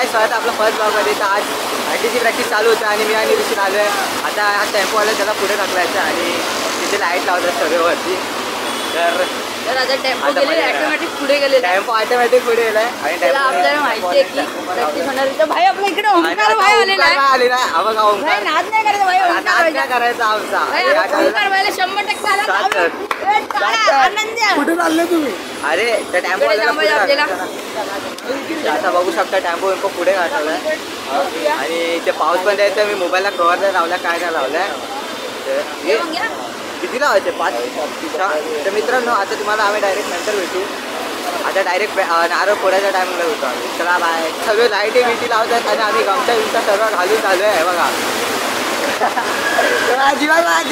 काय स्वागत आपला फर्स्ट ब्लॉगमध्ये. तर आज आयटीची प्रॅक्टिस चालू होतं आणि मी आणि ऋषी आलो आहे. आता हा टेम्पोवाला त्याला पुढे टाकलायचं आणि तिथे लाईट लावतात सगळ्यावरती. तर आता टेम्पो गेले ऑटोमॅटिक पुढे गेले. टेम्पो ऑटोमॅटिक पुढे गेलाय आणि त्याला आपल्याला माहिती आहे की प्रॅक्टिस होणार. तर भाई आपल्या इकडे ओंकार भाई आलेला आहे. बघा ओंकार नाद नाही करायचा भाई. नाद काय करायचा आमचा. ओंकार भाईला 100% आला. कुठे चालले तुम्ही? अरे त्या टेम्पो आता बघू शकता टेम्पो पुढे काढलाय आणि ते पाऊस पण द्यायचं. मी मोबाईलला कव्हर नाही लावला काय नाही लावलाय. किती लावायचे 5 तर मित्रांनो आता तुम्हाला आम्ही डायरेक्ट नंतर भेटू. आता डायरेक्ट नारळ फोडायच्या टायमिंगला होतो आम्ही. चला बाय. सगळे लाईटी बिटी लावतात आणि आम्ही गमचा विमचा सर्व घालून चालू आहे बघा. अजिबात बघा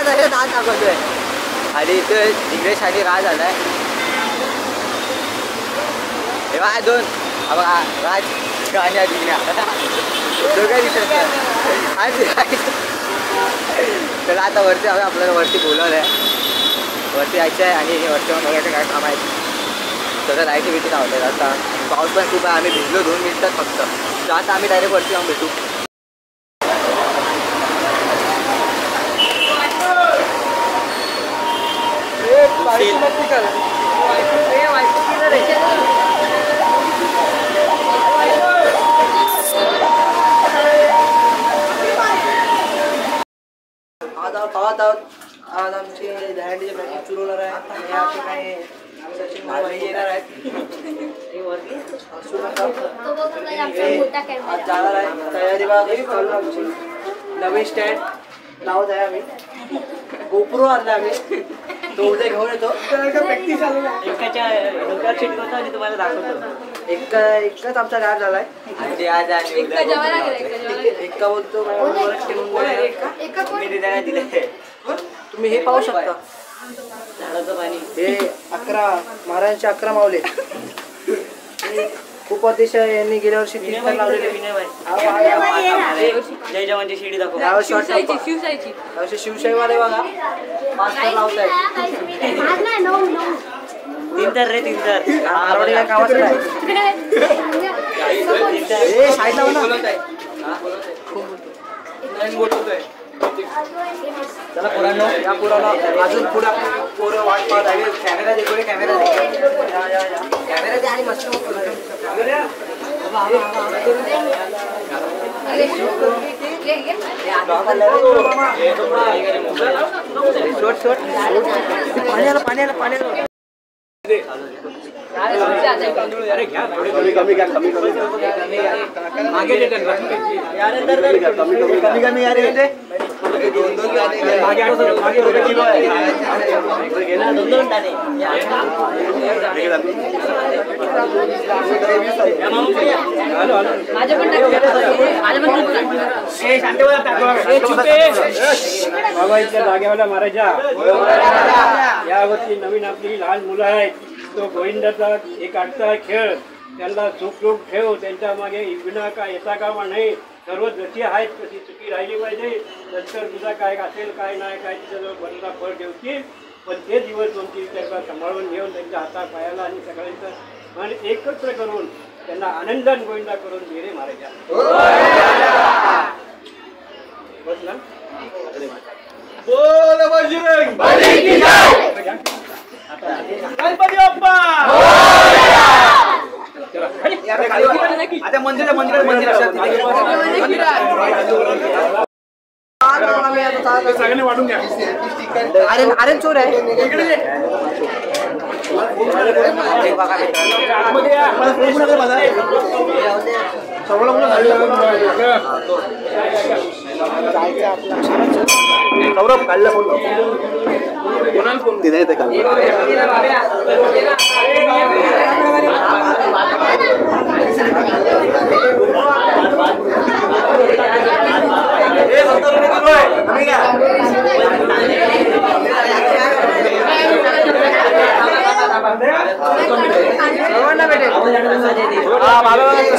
तसे नाच दाखवतोय. आणि इथं जिग्नेश आणि राज आलाय. हे बघा दोन बघा राज आणि जिग्न्या दोघं दिसत नाही. तर आता वरती हवे आपल्याला वरती बोलवलं आहे. वरती यायचं आहे आणि वरती बघायचं काय काम आहे. सगळं लाईटी बिटी लावतात. आता पाऊस पण खूप आहे. आम्ही भिजलो 2 मिनिटात फक्त. तर आता आम्ही डायरेक्ट वरती जाऊन भेटू. आज आमची दहीहंडीची प्रॅक्टिस सुरू होणार आहे. आणि या ठिकाणी सचिन भाई येणार आहेत. आज जाणार आहे. तयारी चालू आमची. नवीन स्टँड लावत आहे आम्ही. गोप्रो आणला आम्ही. तो उद्या घेऊन येतो. प्रॅक्टिस चालू आहे. एकाच्या डोक्यावर सीट करतो आणि तुम्हाला दाखवतो. एकच आमचा गाड झालाय. आणि आज एका बोलतो दिले. तुम्ही हे पाहू शकता झाडाचं पाणी. हे 11 महाराजांचे 11 मावले. खूप अतिशय यांनी गेल्या वर्षी कीर्तन लावलेले. जय जवानची शिडी दाखव. यावर्षी शिवशाहीवाले बघा मास्टर लावताय. 3 तर रे 3 तर आरवडीला कामाचं नाही. शाळेत बोलवतोय. चला पोरांनो या पोराला अजून पुढे पोरं वाट पाहत आहे. कॅमेरा देखो कॅमेरा कॅमेरा दे आणि मस्त पाणी जागेवाला महाराजा यावर्षी नवीन आपली लहान मुलं आहेत. तो गोविंदाचा एक आजचा खेळ त्यांना सुखरूप ठेव. त्यांच्या मागे विना का येता कामा नाही. सर्व जशी आहेत तशी चुकी राहिली पाहिजे. नंतर तुझा काय असेल काय नाही काय तिच्याजवळ बदला फळ ठेवतील. पण ते दिवस 2-3 त्यांना सांभाळून घेऊन त्यांच्या हाता पायाला आणि सगळ्यांचं मन एकत्र करून त्यांना आनंदान गोविंदा करून दे रे महाराजा. बस ना बोल बजरंग बली की जय. गणपती बाप्पा आता मंदिर सगळ्यांनी वाढून घ्या. अरे चोर आहे सौरभ काढला फोन तिथे येते का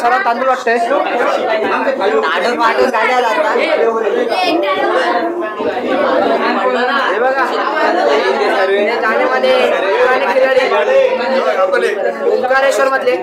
सर्वात तांदूळ वाटते ओंकारेश्वर मधले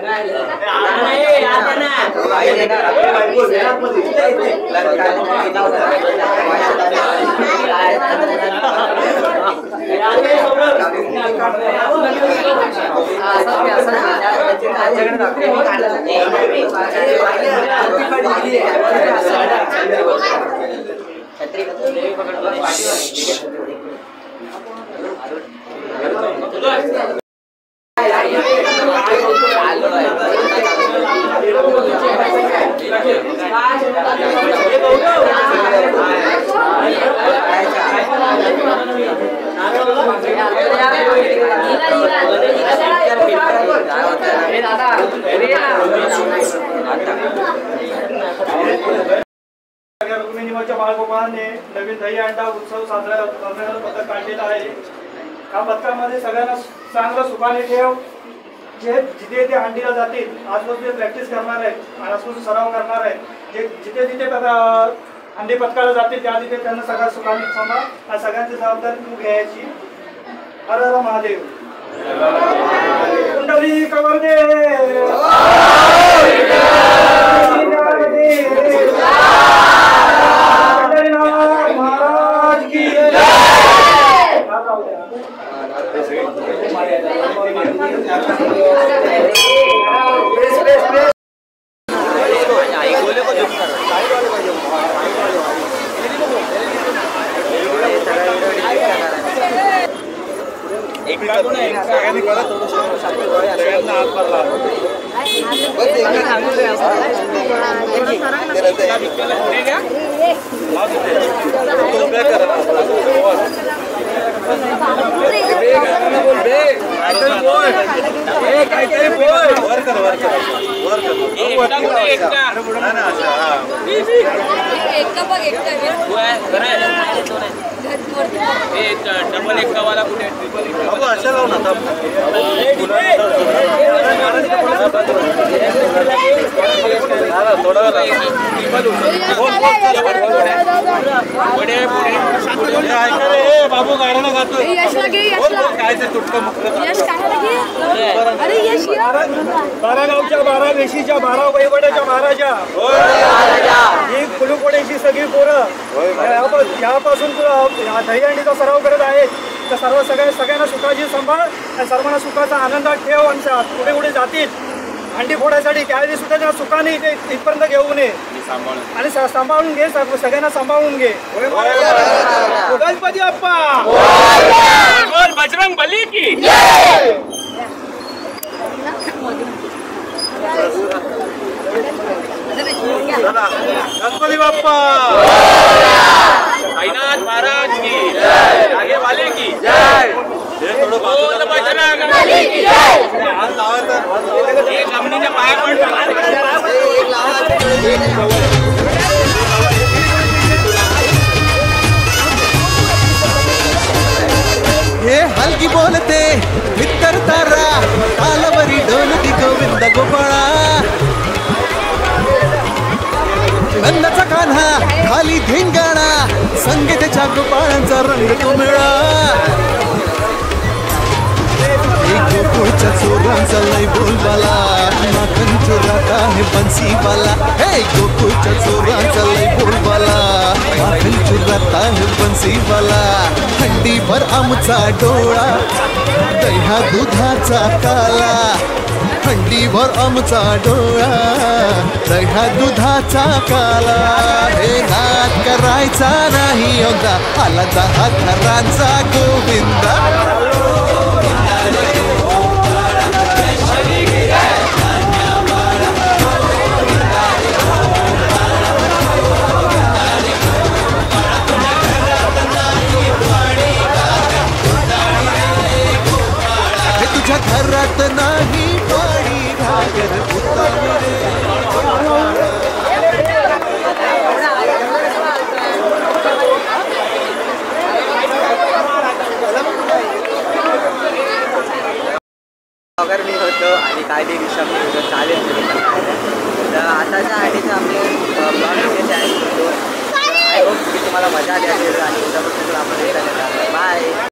रुक्मिणीमाच्या बाळगोपाळाने नवीन दही अंडा उत्सव साजरा करण्याचं पथक काढलेलं आहे. या पथकामध्ये सगळ्यांना चांगलं सुखाने ठेव. जे जिथे ते हंडीला जातील आजपासून प्रॅक्टिस करणार आहेत आणि आजपासून सराव करणार आहेत. जे जिथे जिथे हंडी पथकाला जातील त्या तिथे त्यांना सगळ्या सुखाने सांभाळ आणि सगळ्यांची जबाबदारी तू घ्यायची. हर हर महादेव. कुंडली कवरदे महाराज की डबल एक वाला कुठे अशा लावून आता बाबू गाड्याला जातो काय ते तुटकं मुक्त 12 गावच्या 12 वेशीच्या 12 वैवड्याच्या महाराजा ही कुलुकोड्याची सगळी पोरं यापासून दहीहंडीचा सराव करत आहेत. तर सगळ्यांना सुखाची सांभाळ आणि सर्वांना सुखाचा आनंदात ठेव आणि पुढे पुढे जातील हंडी फोडायसाठी त्यावेळी सुद्धा त्यांना सुखाने इथे इथपर्यंत घेऊन ये आणि सांभाळून घे. सगळ्यांना सांभाळून घे. गणपती बाप्पा बजरंग बली की गणपती बाप्पा साईनाथ महाराज की आगे वाले की जय. बजरंग बली की जय. जमिनीच्या पाया हे हलकी बोलते मित्र तारा तालवरी डोलती गोविंद गोपाळा नंदाचा कान्हा खाली धिंगाणा संगीताच्या गोपाळांचा रंग कुमिळा गोकुळच्या चोरांचा लय बोलबाला माखन चोराता हे बन्सीवाला. हे गोकुळच्या चोरांचा लय बोलबाला माखन चोराता हे बन्सीवाला. हंडीभर आमचा डोळा दह्या दुधाचा काला. हंडीभर आमचा डोळा दह्या दुधाचा काला. हे नाद करायचा नाही योगा आला 10 घरांचा गोविंदा. तुझ्या घरात नाही पाणी घागर अगर मी होतो आणि काय ते दिवशी होतं चालेल. तर आताच्या आधीचं आपले ब्लॉग आहे. आय होप की तुम्हाला मजा आली असेल आणि उद्यापासून आपण बाय.